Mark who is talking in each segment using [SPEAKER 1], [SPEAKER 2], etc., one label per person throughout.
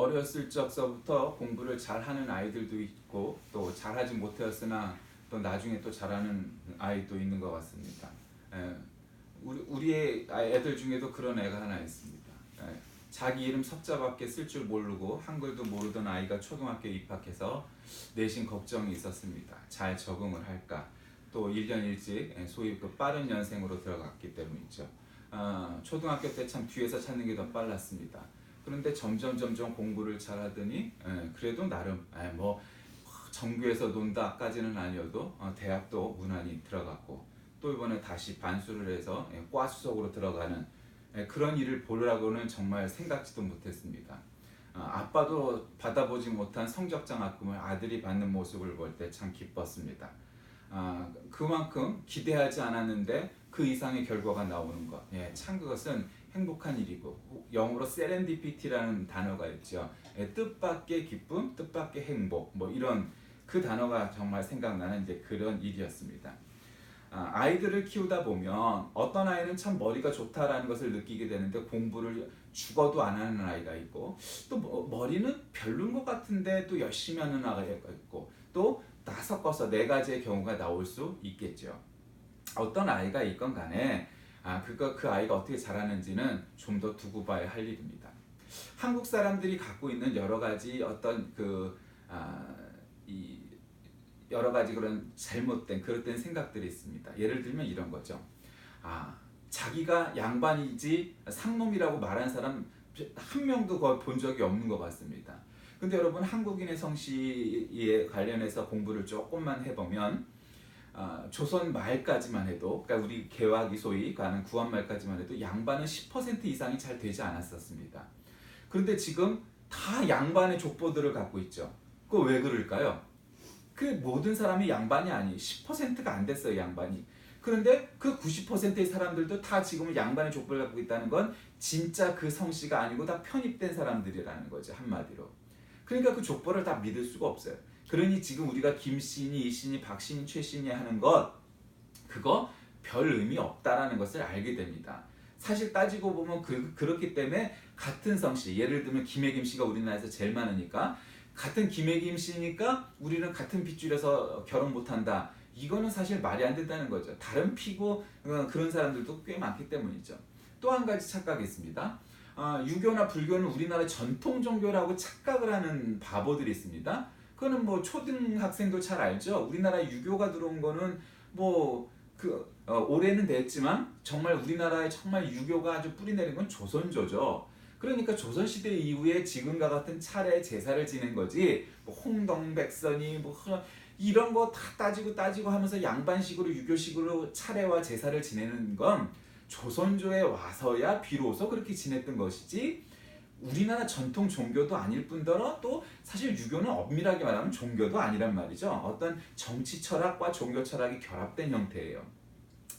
[SPEAKER 1] 어렸을 적서부터 공부를 잘하는 아이들도 있고 또 잘하지 못하였으나 또 나중에 또 잘하는 아이도 있는 것 같습니다. 예, 우리의 애들 중에도 그런 애가 하나 있습니다. 예, 자기 이름 석자밖에 쓸 줄 모르고 한글도 모르던 아이가 초등학교에 입학해서 내신 걱정이 있었습니다. 잘 적응을 할까? 또 1년 일찍 소위 그 빠른 연생으로 들어갔기 때문이죠. 초등학교 때 참 뒤에서 찾는 게 더 빨랐습니다. 그런데 점점 공부를 잘하더니 그래도 나름 뭐 정규에서 논다까지는 아니어도 대학도 무난히 들어갔고 또 이번에 다시 반수를 해서 과 수석으로 들어가는 그런 일을 보려고는 정말 생각지도 못했습니다. 아빠도 받아보지 못한 성적장학금을 아들이 받는 모습을 볼 때 참 기뻤습니다. 그만큼 기대하지 않았는데 그 이상의 결과가 나오는 것, 참 그것은 행복한 일이고 영어로 세렌디피티라는 단어가 있죠. 뜻밖의 기쁨, 뜻밖의 행복, 뭐 이런 그 단어가 정말 생각나는 이제 그런 일이었습니다. 아이들을 키우다 보면 어떤 아이는 참 머리가 좋다라는 것을 느끼게 되는데 공부를 죽어도 안 하는 아이가 있고 또 머리는 별론 것 같은데 또 열심히 하는 아이가 있고 또 다 섞어서 네 가지의 경우가 나올 수 있겠죠. 어떤 아이가 있건 간에 그 아이가 어떻게 자라는지는 좀 더 두고 봐야 할 일입니다. 한국 사람들이 갖고 있는 여러 가지 어떤 이 여러 가지 그런 잘못된 그릇된 생각들이 있습니다. 예를 들면 이런 거죠. 자기가 양반이지 상놈이라고 말한 사람 한 명도 거의 본 적이 없는 것 같습니다. 근데 여러분 한국인의 성씨에 관련해서 공부를 조금만 해보면 조선 말까지만 해도 그러니까 우리 개화기 소위 가는 구한 말까지만 해도 양반은 10% 이상이 잘 되지 않았었습니다. 그런데 지금 다 양반의 족보들을 갖고 있죠. 그거 왜 그럴까요? 그 모든 사람이 양반이 아니 10%가 안 됐어요 양반이. 그런데 그 90%의 사람들도 다 지금 양반의 족보를 갖고 있다는 건 진짜 그 성씨가 아니고 다 편입된 사람들이라는 거죠 한마디로. 그러니까 그 족보를 다 믿을 수가 없어요. 그러니 지금 우리가 김씨니 이씨니 박씨니 최씨니 하는 것 그거 별 의미 없다라는 것을 알게 됩니다. 사실 따지고 보면 그렇기 때문에 같은 성씨 예를 들면 김해 김씨가 우리나라에서 제일 많으니까 같은 김해 김씨니까 우리는 같은 핏줄에서 결혼 못한다. 이거는 사실 말이 안 된다는 거죠. 다른 피고 그런 사람들도 꽤 많기 때문이죠. 또 한 가지 착각이 있습니다. 유교나 불교는 우리나라 전통 종교라고 착각을 하는 바보들이 있습니다. 그거는 뭐 초등학생도 잘 알죠. 우리나라에 유교가 들어온 거는 올해는 됐지만 정말 우리나라에 정말 유교가 아주 뿌리 내린 건 조선조죠. 그러니까 조선시대 이후에 지금과 같은 차례 제사를 지낸 거지 뭐 홍동백선이 뭐 이런 거 다 따지고 하면서 양반식으로 유교식으로 차례와 제사를 지내는 건 조선조에 와서야 비로소 그렇게 지냈던 것이지 우리나라 전통 종교도 아닐 뿐더러 또 사실 유교는 엄밀하게 말하면 종교도 아니란 말이죠. 어떤 정치 철학과 종교 철학이 결합된 형태예요.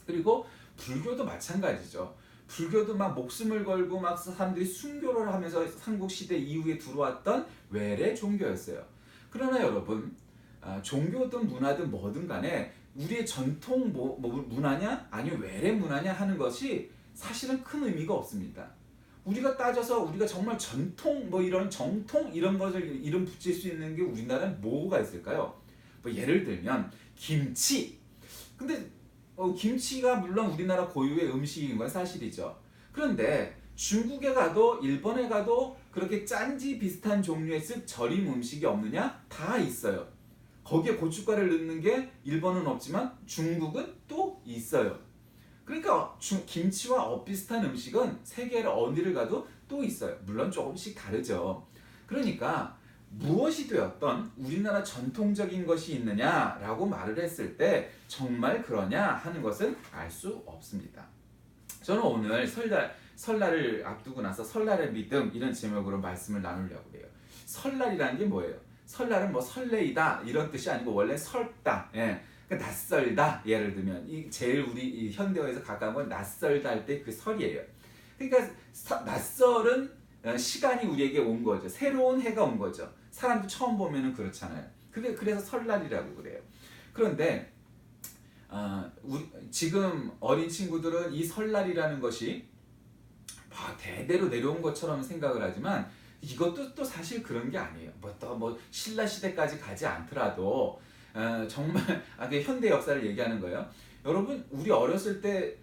[SPEAKER 1] 그리고 불교도 마찬가지죠. 불교도 막 목숨을 걸고 막 사람들이 순교를 하면서 삼국시대 이후에 들어왔던 외래 종교였어요. 그러나 여러분 종교든 문화든 뭐든 간에 우리의 전통 문화냐 아니면 외래 문화냐 하는 것이 사실은 큰 의미가 없습니다. 우리가 따져서 우리가 정말 전통 이런 정통 이런 것을 이름 붙일 수 있는 게 우리나라는 뭐가 있을까요? 예를 들면 김치. 근데 김치가 물론 우리나라 고유의 음식인 건 사실이죠. 그런데 중국에 가도 일본에 가도 그렇게 짠지 비슷한 종류의 쓱 절임 음식이 없느냐? 다 있어요. 거기에 고춧가루를 넣는 게 일본은 없지만 중국은 또 있어요. 그러니까 김치와 엇비슷한 음식은 세계 어디를 가도 또 있어요. 물론 조금씩 다르죠. 그러니까 무엇이 되었던 우리나라 전통적인 것이 있느냐라고 말을 했을 때 정말 그러냐 하는 것은 알 수 없습니다. 저는 오늘 설날을 앞두고 나서 설날의 믿음 이런 제목으로 말씀을 나누려고 해요. 설날이라는 게 뭐예요? 설날은 뭐 설레이다 이런 뜻이 아니고 원래 설다, 그러니까 낯설다. 예를 들면 제일 우리 현대어에서 가까운 건 낯설다 할 때 그 설이에요. 그러니까 낯설은 시간이 우리에게 온 거죠. 새로운 해가 온 거죠. 사람도 처음 보면은 그렇잖아요. 그래서 설날이라고 그래요. 그런데 지금 어린 친구들은 이 설날이라는 것이 대대로 내려온 것처럼 생각을 하지만 이것도 또 사실 그런 게 아니에요. 뭐 신라 시대까지 가지 않더라도 정말 그 현대 역사를 얘기하는 거예요. 여러분 우리 어렸을 때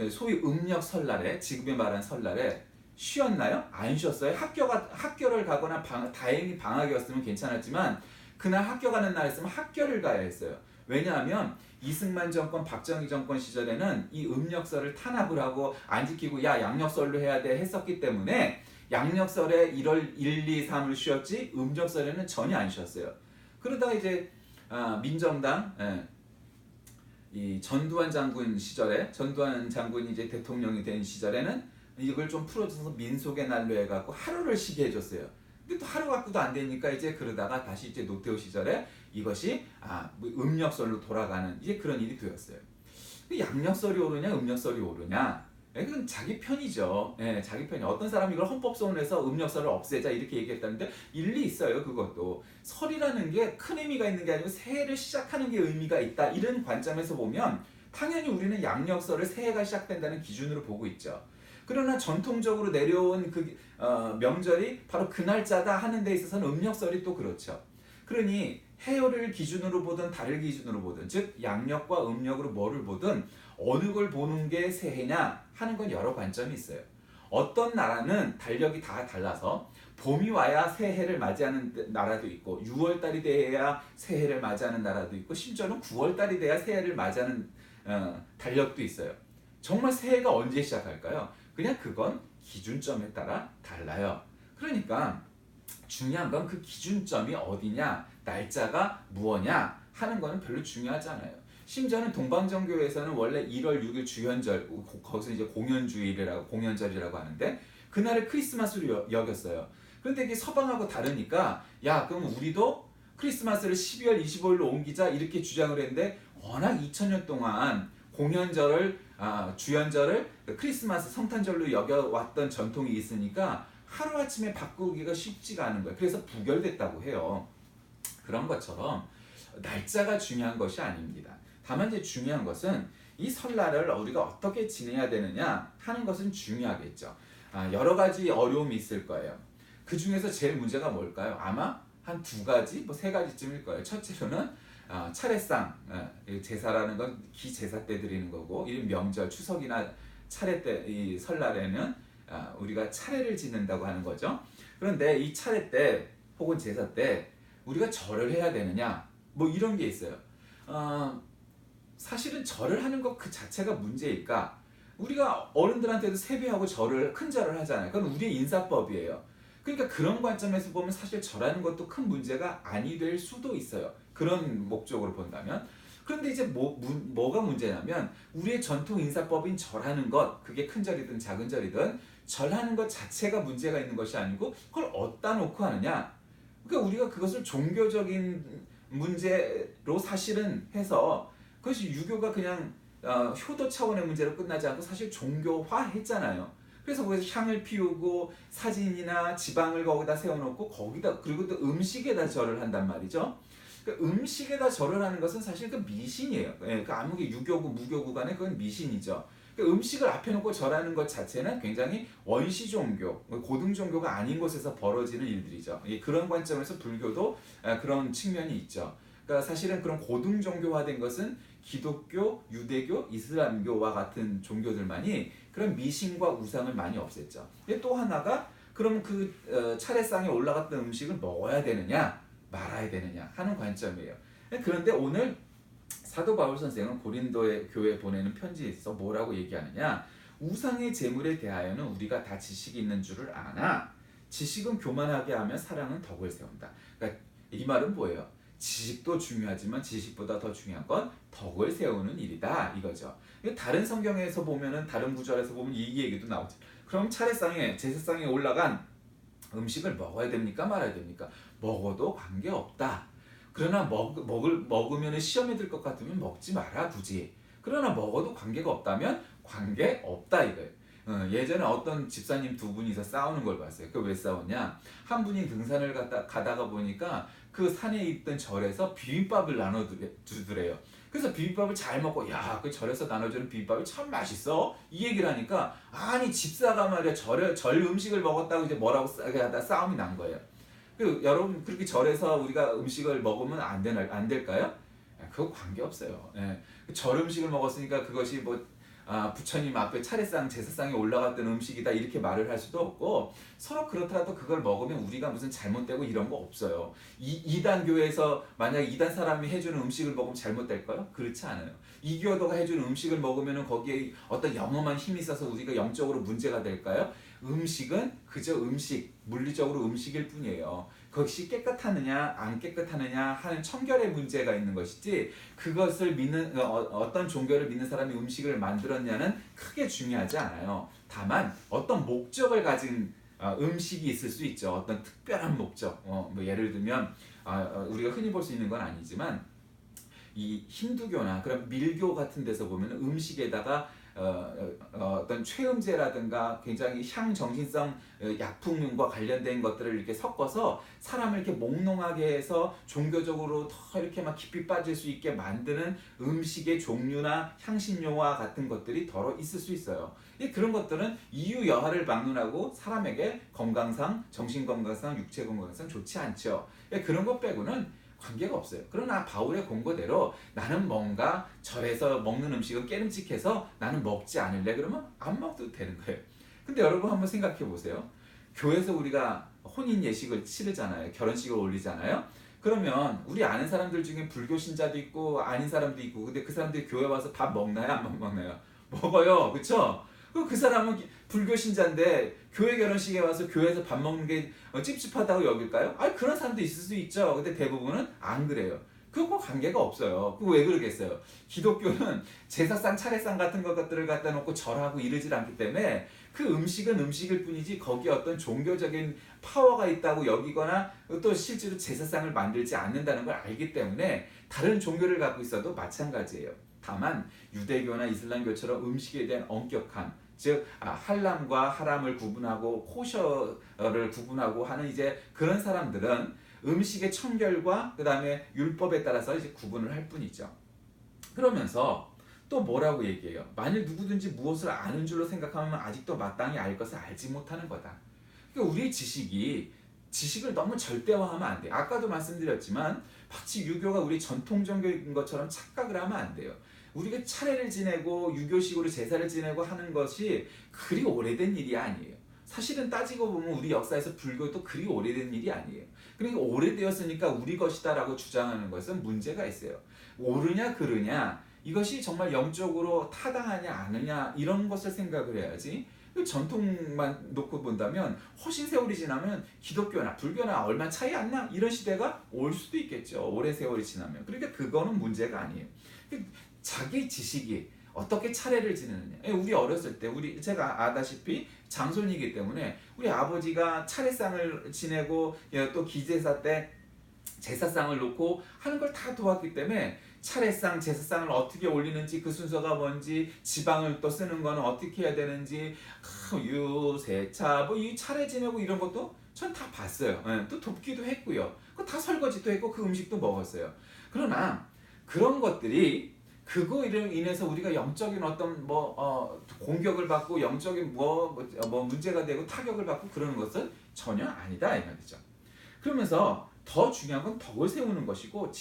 [SPEAKER 1] 소위 음력 설날에 지금에 말한 설날에 쉬었나요? 안 쉬었어요. 학교를 가거나 다행히 방학이었으면 괜찮았지만 그날 학교 가는 날이었으면 학교를 가야 했어요. 왜냐하면 이승만 정권, 박정희 정권 시절에는 이 음력설을 탄압을 하고 안 지키고 야 양력설로 해야 돼 했었기 때문에 양력설에 1월 1, 2, 3을 쉬었지 음력설에는 전혀 안 쉬었어요. 그러다가 이제 민정당 이 전두환 장군 시절에 전두환 장군이 이제 대통령이 된 시절에는 이걸 좀 풀어줘서 민속의 날로 해갖고 하루를 쉬게 해줬어요. 근데 또 하루 갖고도 안 되니까 이제 그러다가 다시 이제 노태우 시절에 이것이 뭐 음력설로 돌아가는 이제 그런 일이 되었어요. 양력설이 오르냐 음력설이 오르냐 그건 자기 편이죠. 자기 편이. 어떤 사람이 이걸 헌법소원에서 음력설을 없애자 이렇게 얘기했다는데 일리 있어요. 그것도 설이라는 게 큰 의미가 있는 게 아니고 새해를 시작하는 게 의미가 있다 이런 관점에서 보면 당연히 우리는 양력설을 새해가 시작된다는 기준으로 보고 있죠. 그러나 전통적으로 내려온 명절이 바로 그 날짜다 하는 데 있어서는 음력설이 또 그렇죠. 그러니 해열을 기준으로 보든 달을 기준으로 보든 즉 양력과 음력으로 뭐를 보든 어느 걸 보는 게 새해냐 하는 건 여러 관점이 있어요. 어떤 나라는 달력이 다 달라서 봄이 와야 새해를 맞이하는 나라도 있고 6월달이 돼야 새해를 맞이하는 나라도 있고 심지어는 9월달이 돼야 새해를 맞이하는 달력도 있어요. 정말 새해가 언제 시작할까요? 그냥 그건 기준점에 따라 달라요. 그러니까 중요한 건 그 기준점이 어디냐, 날짜가 무엇냐 하는 거는 별로 중요하지 않아요. 심지어는 동방정교에서는 원래 1월 6일 주현절, 거기서 이제 공연절이라고 하는데 그날을 크리스마스로 여겼어요. 그런데 이게 서방하고 다르니까 야 그럼 우리도 크리스마스를 12월 25일로 옮기자 이렇게 주장을 했는데 워낙 2000년 동안 공연절을 주연절을 크리스마스 성탄절로 여겨왔던 전통이 있으니까 하루아침에 바꾸기가 쉽지가 않은 거예요. 그래서 부결됐다고 해요. 그런 것처럼 날짜가 중요한 것이 아닙니다. 다만 이제 중요한 것은 이 설날을 우리가 어떻게 지내야 되느냐 하는 것은 중요하겠죠. 여러 가지 어려움이 있을 거예요. 그 중에서 제일 문제가 뭘까요? 아마 한 두 가지, 뭐 세 가지쯤일 거예요. 첫째로는 차례상, 제사라는 건 기제사 때 드리는 거고, 이런 명절, 추석이나 차례 때, 이 설날에는 우리가 차례를 지낸다고 하는 거죠. 그런데 이 차례 때 혹은 제사 때 우리가 절을 해야 되느냐, 뭐 이런 게 있어요. 사실은 절을 하는 것 그 자체가 문제일까? 우리가 어른들한테도 세배하고 큰 절을 하잖아요. 그건 우리의 인사법이에요. 그러니까 그런 관점에서 보면 사실 절하는 것도 큰 문제가 아니 될 수도 있어요. 그런 목적으로 본다면. 그런데 이제 뭐가 문제냐면 우리의 전통 인사법인 절하는 것, 그게 큰 절이든 작은 절이든 절하는 것 자체가 문제가 있는 것이 아니고 그걸 어디다 놓고 하느냐. 그러니까 우리가 그것을 종교적인 문제로 사실은 해서 그것이 유교가 그냥 효도 차원의 문제로 끝나지 않고 사실 종교화했잖아요. 그래서 거기서 향을 피우고 사진이나 지방을 거기다 세워놓고 거기다 그리고 또 음식에다 절을 한단 말이죠. 그 음식에다 절을 하는 것은 사실 그 미신이에요. 그 아무리 유교고 무교고 간에 그건 미신이죠. 그 음식을 앞에 놓고 절하는 것 자체는 굉장히 원시 종교, 고등 종교가 아닌 곳에서 벌어지는 일들이죠. 그런 관점에서 불교도 그런 측면이 있죠. 그러니까 사실은 그런 고등 종교화된 것은 기독교, 유대교, 이슬람교와 같은 종교들만이 그런 미신과 우상을 많이 없앴죠. 또 하나가 그럼 그 차례상에 올라갔던 음식을 먹어야 되느냐 말아야 되느냐 하는 관점이에요. 그런데 오늘 사도 바울 선생은 고린도의 교회에 보내는 편지에 있어 뭐라고 얘기하느냐, 우상의 제물에 대하여는 우리가 다 지식이 있는 줄을 아나 지식은 교만하게 하며 사랑은 덕을 세운다. 그러니까 이 말은 뭐예요? 지식도 중요하지만 지식보다 더 중요한 건 덕을 세우는 일이다 이거죠. 다른 성경에서 보면은 다른 구절에서 보면 이 얘기도 나오죠. 그럼 차례상에 제사상에 올라간 음식을 먹어야 됩니까 말아야 됩니까? 먹어도 관계없다. 그러나 먹으면 시험에 들 것 같으면 먹지 마라 굳이. 그러나 먹어도 관계가 없다면 관계없다 이거예요. 예전에 어떤 집사님 두 분이서 싸우는 걸 봤어요. 그 왜 싸웠냐? 한 분이 등산을 가다가 보니까 그 산에 있던 절에서 비빔밥을 나눠주더래요. 그래서 비빔밥을 잘 먹고, 야, 그 절에서 나눠주는 비빔밥이 참 맛있어? 이 얘기를 하니까, 아니, 집사가 말이야, 절 음식을 먹었다고 이제 뭐라고 하다 싸움이 난 거예요. 그 여러분, 그렇게 절에서 우리가 음식을 먹으면 안 될까요? 그거 관계없어요. 예. 절 음식을 먹었으니까 그것이 뭐 부처님 앞에 차례상 제사상에 올라갔던 음식이다 이렇게 말을 할 수도 없고, 서로 그렇더라도 그걸 먹으면 우리가 무슨 잘못되고 이런 거 없어요. 이단 교회에서 만약 이단 사람이 해주는 음식을 먹으면 잘못될까요? 그렇지 않아요. 이교도가 해주는 음식을 먹으면 거기에 어떤 영험한 힘이 있어서 우리가 영적으로 문제가 될까요? 음식은 그저 음식, 물리적으로 음식일 뿐이에요. 그것이 깨끗하느냐 안 깨끗하느냐 하는 청결의 문제가 있는 것이지, 그것을 믿는 어떤 종교를 믿는 사람이 음식을 만들었냐는 크게 중요하지 않아요. 다만 어떤 목적을 가진 음식이 있을 수 있죠. 어떤 특별한 목적. 뭐 예를 들면 우리가 흔히 볼 수 있는 건 아니지만, 이 힌두교나 그런 밀교 같은 데서 보면 음식에다가 어떤 최음제라든가 굉장히 향정신성 약품과 관련된 것들을 이렇게 섞어서 사람을 이렇게 몽롱하게 해서 종교적으로 더 이렇게 막 깊이 빠질 수 있게 만드는 음식의 종류나 향신료와 같은 것들이 더러 있을 수 있어요. 그런 것들은 이유 여하를 막론하고 사람에게 건강상, 정신 건강상, 육체 건강상 좋지 않죠. 그런 것 빼고는 관계가 없어요. 그러나 바울의 공고대로 나는 뭔가 절에서 먹는 음식은 깨름직해서 나는 먹지 않을래, 그러면 안 먹어도 되는 거예요. 근데 여러분 한번 생각해 보세요. 교회에서 우리가 혼인 예식을 치르잖아요. 결혼식을 올리잖아요. 그러면 우리 아는 사람들 중에 불교 신자도 있고 아닌 사람도 있고, 근데 그 사람들이 교회 와서 밥 먹나요? 안 먹나요? 먹어요. 그쵸? 그 사람은 불교 신자인데 교회 결혼식에 와서 교회에서 밥 먹는 게 찝찝하다고 여길까요? 그런 사람도 있을 수 있죠. 근데 대부분은 안 그래요. 그거 관계가 없어요. 그거 왜 그러겠어요? 기독교는 제사상, 차례상 같은 것들을 갖다 놓고 절하고 이러질 않기 때문에 그 음식은 음식일 뿐이지 거기에 어떤 종교적인 파워가 있다고 여기거나 또 실제로 제사상을 만들지 않는다는 걸 알기 때문에 다른 종교를 갖고 있어도 마찬가지예요. 다만 유대교나 이슬람교처럼 음식에 대한 엄격함, 즉 할람과 하람을 구분하고 코셔를 구분하고 하는 이제 그런 사람들은 음식의 청결과 그 다음에 율법에 따라서 이제 구분을 할 뿐이죠. 그러면서 또 뭐라고 얘기해요? 만일 누구든지 무엇을 아는 줄로 생각하면 아직도 마땅히 알 것을 알지 못하는 거다. 그러니까 우리의 지식을 너무 절대화하면 안 돼요. 아까도 말씀드렸지만 마치 유교가 우리 전통 종교인 것처럼 착각을 하면 안 돼요. 우리가 차례를 지내고 유교식으로 제사를 지내고 하는 것이 그리 오래된 일이 아니에요. 사실은 따지고 보면 우리 역사에서 불교도 그리 오래된 일이 아니에요. 그러니까 오래되었으니까 우리 것이다라고 주장하는 것은 문제가 있어요. 옳으냐 그르냐, 이것이 정말 영적으로 타당하냐 아느냐 이런 것을 생각을 해야지, 전통만 놓고 본다면 훨씬 세월이 지나면 기독교나 불교나 얼마 차이 안 나 이런 시대가 올 수도 있겠죠. 오랜 세월이 지나면. 그러니까 그거는 문제가 아니에요. 자기 지식이 어떻게 차례를 지내느냐. 우리 어렸을 때 제가 아다시피 장손이기 때문에 우리 아버지가 차례상을 지내고 또 기제사 때 제사상을 놓고 하는 걸 다 도왔기 때문에 차례상, 제사상을 어떻게 올리는지 그 순서가 뭔지, 지방을 또 쓰는 거는 어떻게 해야 되는지, 유세차 뭐 이 차례 지내고 이런 것도 전 다 봤어요. 또 돕기도 했고요. 다 설거지도 했고 그 음식도 먹었어요. 그러나 그런 것들이 그거로 인해서 우리가 영적인 어떤 공격을 받고 영적인 문제가 되고 타격을 받고 그러는 것은 전혀 아니다 이 말이죠. 그러면서 더 중요한 건 덕을 세우는 것이고,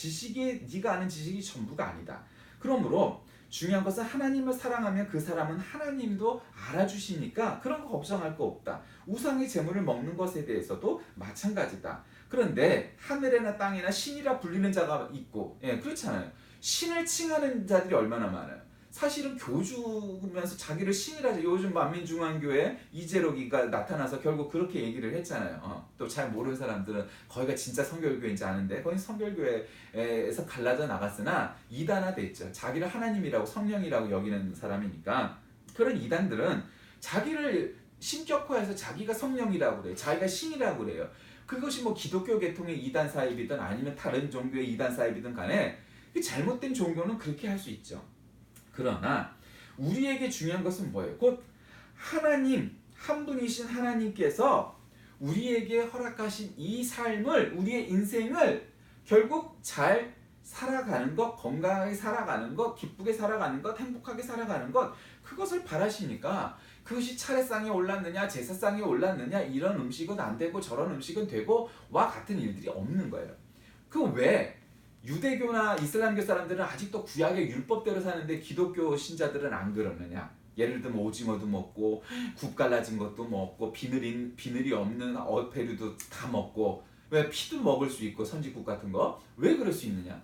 [SPEAKER 1] 네가 아는 지식이 전부가 아니다. 그러므로 중요한 것은 하나님을 사랑하면 그 사람은 하나님도 알아주시니까 그런 거 걱정할 거 없다. 우상의 제물을 먹는 것에 대해서도 마찬가지다. 그런데 하늘에나 땅에나 신이라 불리는 자가 있고, 그렇잖아요. 신을 칭하는 자들이 얼마나 많아요. 사실은 교주면서 자기를 신이라, 요즘 만민중앙교회 이재록이가 나타나서 결국 그렇게 얘기를 했잖아요. 또 잘 모르는 사람들은 거기가 진짜 성결교회인지 아는데 거기 성결교회에서 갈라져 나갔으나 이단화됐죠. 자기를 하나님이라고 성령이라고 여기는 사람이니까. 그런 이단들은 자기를 신격화해서 자기가 성령이라고 그래요. 자기가 신이라고 그래요. 그것이 뭐 기독교 계통의 이단 사입이든 아니면 다른 종교의 이단 사입이든 간에 잘못된 종교는 그렇게 할 수 있죠. 그러나 우리에게 중요한 것은 뭐예요? 곧 하나님, 한 분이신 하나님께서 우리에게 허락하신 이 삶을, 우리의 인생을 결국 잘 살아가는 것, 건강하게 살아가는 것, 기쁘게 살아가는 것, 행복하게 살아가는 것, 그것을 바라시니까 그것이 차례상에 올랐느냐 제사상에 올랐느냐 이런 음식은 안 되고 저런 음식은 되고 와 같은 일들이 없는 거예요. 그 왜 유대교나 이슬람교 사람들은 아직도 구약의 율법대로 사는데 기독교 신자들은 안 그러느냐? 예를 들면 오징어도 먹고 국 갈라진 것도 먹고 비늘이 없는 어패류도 다 먹고 왜 피도 먹을 수 있고 선지국 같은 거 왜 그럴 수 있느냐?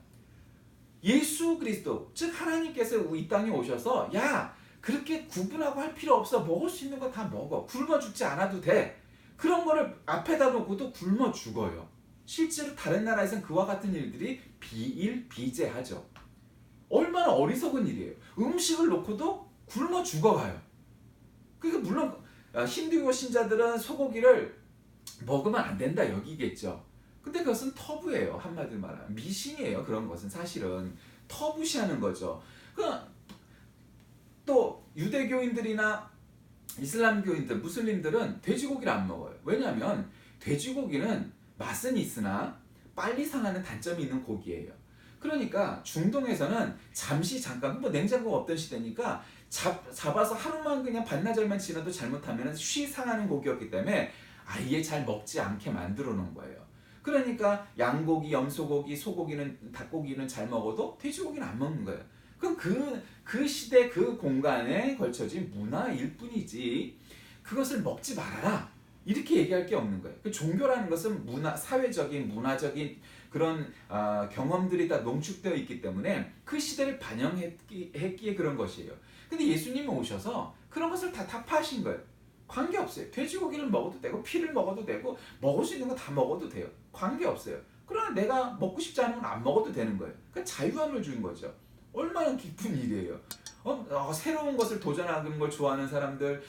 [SPEAKER 1] 예수 그리스도 즉 하나님께서 이 땅에 오셔서 야 그렇게 구분하고 할 필요 없어. 먹을 수 있는 거 다 먹어. 굶어 죽지 않아도 돼. 그런 거를 앞에다 놓고도 굶어 죽어요. 실제로 다른 나라에서는 그와 같은 일들이 비일비재하죠. 얼마나 어리석은 일이에요. 음식을 놓고도 굶어 죽어가요. 그러니까 물론 힌두교 신자들은 소고기를 먹으면 안 된다 여기겠죠. 근데 그것은 터부예요. 한마디로 말하면 미신이에요. 그런 것은 사실은 터부시하는 거죠. 또 유대교인들이나 이슬람교인들, 무슬림들은 돼지고기를 안 먹어요. 왜냐하면 돼지고기는 맛은 있으나 빨리 상하는 단점이 있는 고기예요. 그러니까 중동에서는 잠깐 뭐 냉장고가 없던 시대니까 잡아서 하루만 그냥 반나절만 지나도 잘못하면 쉬 상하는 고기였기 때문에 아예 잘 먹지 않게 만들어 놓은 거예요. 그러니까 양고기, 염소고기, 소고기는 닭고기는 잘 먹어도 돼지고기는 안 먹는 거예요. 그럼 그 시대 그 공간에 걸쳐진 문화일 뿐이지 그것을 먹지 말아라 이렇게 얘기할 게 없는 거예요. 종교라는 것은 사회적인 문화적인 그런 경험들이 다 농축되어 있기 때문에 그 시대를 반영했기에 그런 것이에요. 근데 예수님이 오셔서 그런 것을 다 타파하신 거예요. 관계없어요. 돼지고기를 먹어도 되고 피를 먹어도 되고 먹을 수 있는 거 다 먹어도 돼요. 관계없어요. 그러나 내가 먹고 싶지 않은 건 안 먹어도 되는 거예요. 그러니까 자유함을 준 거죠. 얼마나 기쁜 일이에요. 새로운 것을 도전하는 걸 좋아하는 사람들,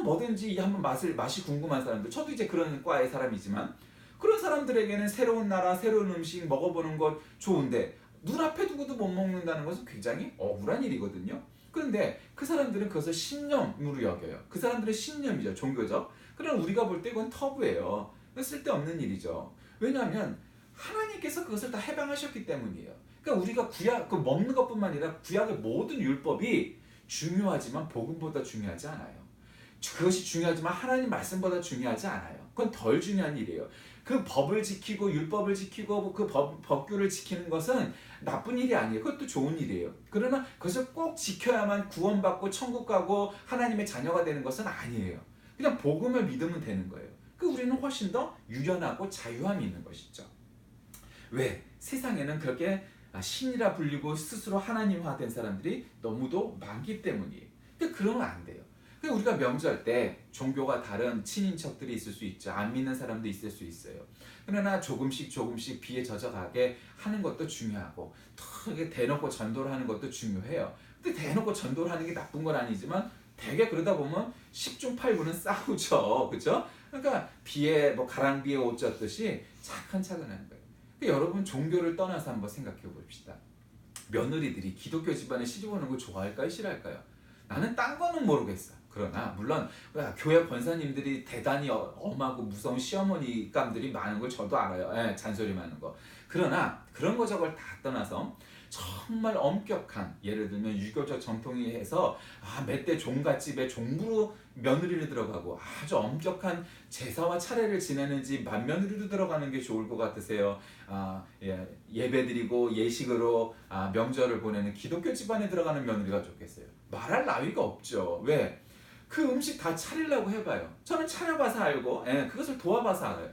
[SPEAKER 1] 뭐든지 한번 맛이 궁금한 사람들, 저도 이제 그런 과의 사람이지만 그런 사람들에게는 새로운 나라, 새로운 음식 먹어보는 것 좋은데 눈앞에 두고도 못 먹는다는 것은 굉장히 억울한 일이거든요. 그런데 그 사람들은 그것을 신념으로 여겨요. 그 사람들의 신념이죠. 종교적. 그러나 우리가 볼 때 그건 터부예요. 쓸데없는 일이죠. 왜냐하면 하나님께서 그것을 다 해방하셨기 때문이에요. 그러니까 우리가 그 먹는 것뿐만 아니라 구약의 모든 율법이 중요하지만 복음보다 중요하지 않아요. 그것이 중요하지만 하나님 말씀보다 중요하지 않아요. 그건 덜 중요한 일이에요. 그 법을 지키고 율법을 지키고 그 법규를 지키는 것은 나쁜 일이 아니에요. 그것도 좋은 일이에요. 그러나 그것을 꼭 지켜야만 구원받고 천국 가고 하나님의 자녀가 되는 것은 아니에요. 그냥 복음을 믿으면 되는 거예요. 우리는 훨씬 더 유연하고 자유함이 있는 것이죠. 왜? 세상에는 그렇게 신이라 불리고 스스로 하나님화된 사람들이 너무도 많기 때문이에요. 그러면 안 돼요. 우리가 명절 때 종교가 다른 친인척들이 있을 수 있죠. 안 믿는 사람도 있을 수 있어요. 그러나 조금씩 비에 젖어가게 하는 것도 중요하고 또 대놓고 전도를 하는 것도 중요해요. 근데 대놓고 전도를 하는 게 나쁜 건 아니지만 되게 그러다 보면 10중 8구는 싸우죠. 그렇죠? 그러니까 가랑비에 옷 젖듯이 차근차근 하는 거예요. 여러분 종교를 떠나서 한번 생각해 봅시다. 며느리들이 기독교 집안에 시집 오는 거 좋아할까요? 싫어할까요? 나는 딴 거는 모르겠어. 그러나 물론 교회 권사님들이 대단히 엄하고 무서운 시어머니감들이 많은 걸 저도 알아요. 잔소리 많은 거. 그러나 그런 거 저걸 다 떠나서 정말 엄격한, 예를 들면 유교적 전통이 해서 멧돼 종갓집에 종부로 며느리를 들어가고 아주 엄격한 제사와 차례를 지내는 집 맏며느리로 들어가는 게 좋을 것 같으세요? 예배드리고 예식으로 명절을 보내는 기독교 집안에 들어가는 며느리가 좋겠어요? 말할 나위가 없죠. 왜? 그 음식 다 차리려고 해봐요. 저는 차려봐서 알고 그것을 도와봐서 알아요.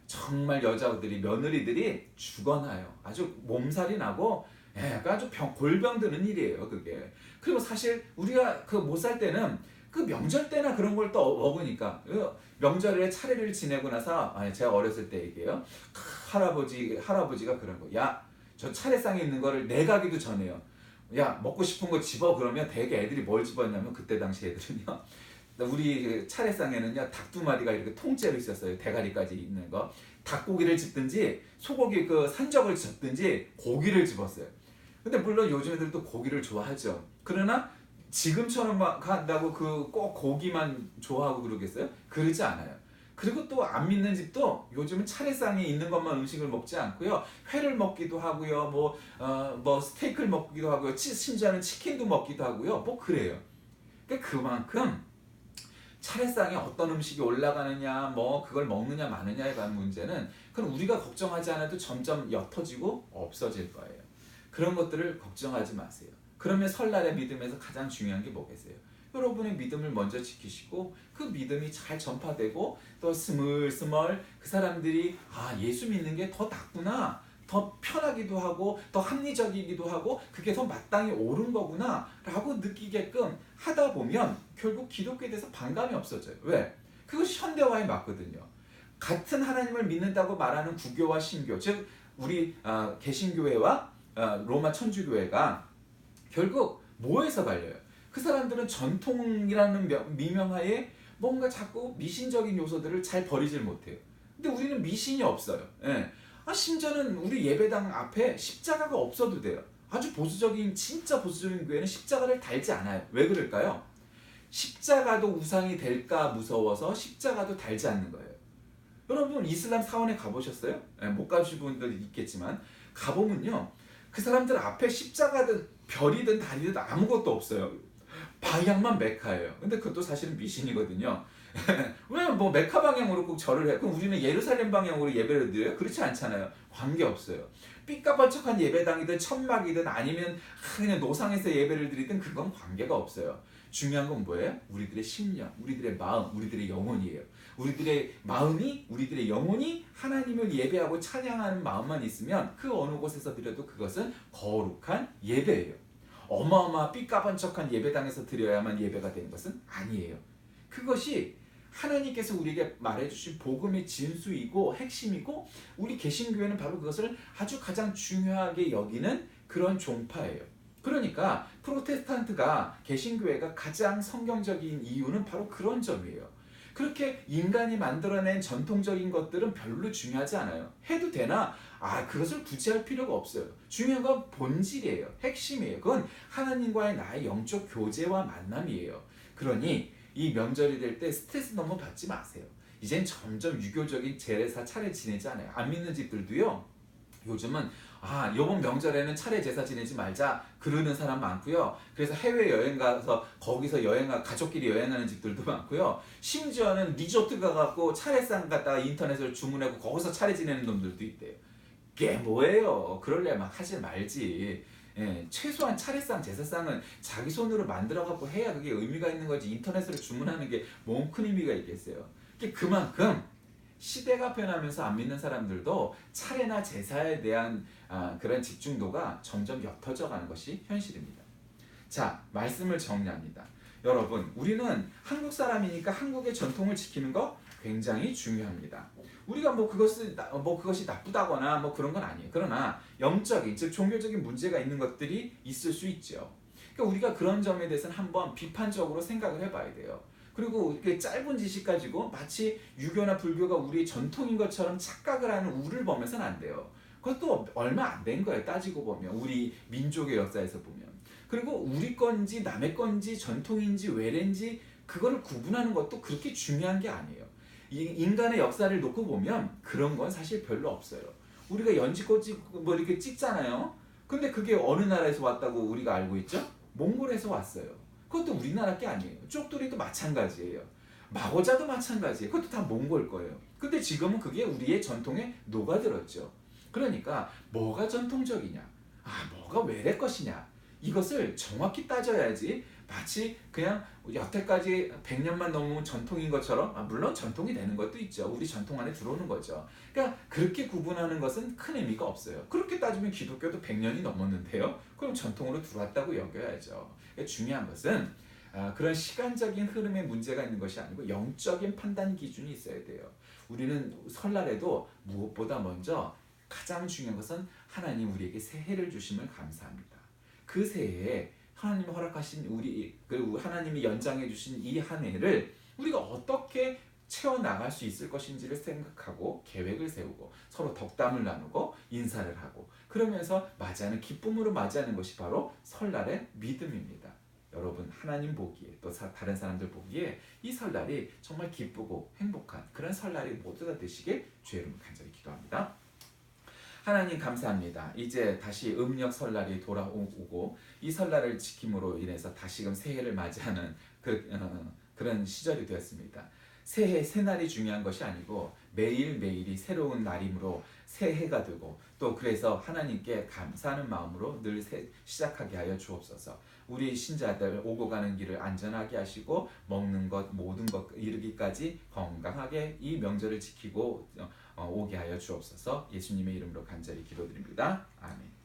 [SPEAKER 1] 정말 며느리들이 죽어나요. 아주 몸살이 나고 아주 골병 드는 일이에요, 그게. 그리고 사실 우리가 못 살 때는 그 명절 때나 그런 걸 또 먹으니까 명절에 차례를 지내고 나서 제가 어렸을 때 얘기해요. 할아버지가 그런 거. 야, 저 차례상에 있는 거를 내가기도 전에요. 야, 먹고 싶은 거 집어. 그러면 되게 애들이 뭘 집었냐면 그때 당시 애들은요. 우리 차례상에는요 닭 2마리가 이렇게 통째로 있었어요. 대가리까지 있는 거. 닭고기를 집든지 소고기 산적을 집든지 고기를 집었어요. 근데 물론 요즘 애들도 고기를 좋아하죠. 그러나 지금처럼 막 한다고 그 꼭 고기만 좋아하고 그러겠어요? 그러지 않아요. 그리고 또 안 믿는 집도 요즘은 차례상에 있는 것만 음식을 먹지 않고요. 회를 먹기도 하고요. 뭐 스테이크를 먹기도 하고요. 심지어는 치킨도 먹기도 하고요. 뭐 그래요. 그러니까 그만큼 차례상에 어떤 음식이 올라가느냐, 뭐 그걸 먹느냐 마느냐에 관한 문제는 그건 우리가 걱정하지 않아도 점점 옅어지고 없어질 거예요. 그런 것들을 걱정하지 마세요. 그러면 설날의 믿음에서 가장 중요한 게 뭐겠어요? 여러분의 믿음을 먼저 지키시고 그 믿음이 잘 전파되고 또 스물스물 그 사람들이 예수 믿는 게 더 낫구나, 더 편하기도 하고 더 합리적이기도 하고 그게 더 마땅히 옳은 거구나 라고 느끼게끔 하다 보면 결국 기독교에 대해서 반감이 없어져요. 왜? 그것이 현대화에 맞거든요. 같은 하나님을 믿는다고 말하는 구교와 신교, 즉 우리 개신교회와 로마 천주교회가 결국 뭐에서 갈려요? 그 사람들은 전통이라는 미명하에 뭔가 자꾸 미신적인 요소들을 잘 버리질 못해요. 근데 우리는 미신이 없어요. 예. 심지어는 우리 예배당 앞에 십자가가 없어도 돼요. 아주 보수적인, 진짜 보수적인 교회는 십자가를 달지 않아요. 왜 그럴까요? 십자가도 우상이 될까 무서워서 십자가도 달지 않는 거예요. 여러분 이슬람 사원에 가보셨어요? 못 가보신 분들 있겠지만 가보면요, 그 사람들 앞에 십자가든 별이든 다리든 아무것도 없어요. 방향만 메카예요. 근데 그것도 사실은 미신이거든요. 왜 뭐 메카 방향으로 꼭 절을 해? 그럼 우리는 예루살렘 방향으로 예배를 드려요? 그렇지 않잖아요. 관계 없어요. 삐까번쩍한 예배당이든 천막이든 아니면 그냥 노상에서 예배를 드리든 그건 관계가 없어요. 중요한 건 뭐예요? 우리들의 심령, 우리들의 마음, 우리들의 영혼이에요. 우리들의 마음이, 우리들의 영혼이 하나님을 예배하고 찬양하는 마음만 있으면 그 어느 곳에서 드려도 그것은 거룩한 예배예요. 어마어마 삐까번쩍한 예배당에서 드려야만 예배가 되는 것은 아니에요. 그것이 하나님께서 우리에게 말해주신 복음의 진수이고 핵심이고 우리 개신교회는 바로 그것을 아주 가장 중요하게 여기는 그런 종파예요. 그러니까 프로테스탄트가 개신교회가 가장 성경적인 이유는 바로 그런 점이에요. 그렇게 인간이 만들어낸 전통적인 것들은 별로 중요하지 않아요. 해도 되나? 그것을 굳이 할 필요가 없어요. 중요한 건 본질이에요. 핵심이에요. 그건 하나님과의 나의 영적 교제와 만남이에요. 그러니 이 명절이 될 때 스트레스 너무 받지 마세요. 이젠 점점 유교적인 제사 차례 지내지 않아요. 안 믿는 집들도요, 요즘은 이번 명절에는 차례 제사 지내지 말자 그러는 사람 많고요. 그래서 해외 여행 가서 거기서 가족끼리 여행하는 집들도 많고요. 심지어는 리조트 가갖고 차례상 갖다가 인터넷으로 주문하고 거기서 차례 지내는 놈들도 있대요. 그게 뭐예요? 그럴래 막 하지 말지. 최소한 차례상, 제사상은 자기 손으로 만들어갖고 해야 그게 의미가 있는 거지. 인터넷으로 주문하는 게 뭔 큰 의미가 있겠어요. 그만큼 시대가 변하면서 안 믿는 사람들도 차례나 제사에 대한 그런 집중도가 점점 옅어져 가는 것이 현실입니다. 자, 말씀을 정리합니다. 여러분, 우리는 한국 사람이니까 한국의 전통을 지키는 거 굉장히 중요합니다. 우리가 그것이 나쁘다거나 뭐 그런 건 아니에요. 그러나 영적인, 즉 종교적인 문제가 있는 것들이 있을 수 있죠. 그러니까 우리가 그런 점에 대해서는 한번 비판적으로 생각을 해봐야 돼요. 그리고 이렇게 짧은 지식 가지고 마치 유교나 불교가 우리의 전통인 것처럼 착각을 하는 우를 범해서는 안 돼요. 그것도 얼마 안 된 거예요. 따지고 보면 우리 민족의 역사에서 보면. 그리고 우리 건지 남의 건지 전통인지 외래인지 그거를 구분하는 것도 그렇게 중요한 게 아니에요. 인간의 역사를 놓고 보면 그런 건 사실 별로 없어요. 우리가 연지꽃 뭐 이렇게 찍잖아요. 근데 그게 어느 나라에서 왔다고 우리가 알고 있죠? 몽골에서 왔어요. 그것도 우리나라 게 아니에요. 쪽돌이도 마찬가지예요. 마고자도 마찬가지예요. 그것도 다 몽골 거예요. 근데 지금은 그게 우리의 전통에 녹아들었죠. 그러니까 뭐가 전통적이냐, 뭐가 외래 것이냐, 이것을 정확히 따져야지 마치 그냥 여태까지 100년만 넘으면 전통인 것처럼, 물론 전통이 되는 것도 있죠. 우리 전통 안에 들어오는 거죠. 그러니까 그렇게 구분하는 것은 큰 의미가 없어요. 그렇게 따지면 기독교도 100년이 넘었는데요. 그럼 전통으로 들어왔다고 여겨야죠. 그러니까 중요한 것은 그런 시간적인 흐름에 문제가 있는 것이 아니고 영적인 판단 기준이 있어야 돼요. 우리는 설날에도 무엇보다 먼저 가장 중요한 것은 하나님 우리에게 새해를 주심을 감사합니다. 그 새해에 하나님이 허락하신 하나님이 연장해 주신 이 한 해를 우리가 어떻게 채워나갈 수 있을 것인지를 생각하고 계획을 세우고 서로 덕담을 나누고 인사를 하고 그러면서 맞이하는 기쁨으로 맞이하는 것이 바로 설날의 믿음입니다. 여러분 하나님 보기에 또 다른 사람들 보기에 이 설날이 정말 기쁘고 행복한 그런 설날이 모두가 되시길 주의 이름으로 간절히 기도합니다. 하나님 감사합니다. 이제 다시 음력 설날이 돌아오고 이 설날을 지킴으로 인해서 다시금 새해를 맞이하는 그런 시절이 되었습니다. 새날이 중요한 것이 아니고 매일매일이 새로운 날이므로 새해가 되고 또 그래서 하나님께 감사하는 마음으로 늘 시작하게 하여 주옵소서. 우리 신자들 오고 가는 길을 안전하게 하시고 먹는 것 모든 것 이르기까지 건강하게 이 명절을 지키고 오게 하여 주옵소서. 예수님의 이름으로 간절히 기도드립니다. 아멘.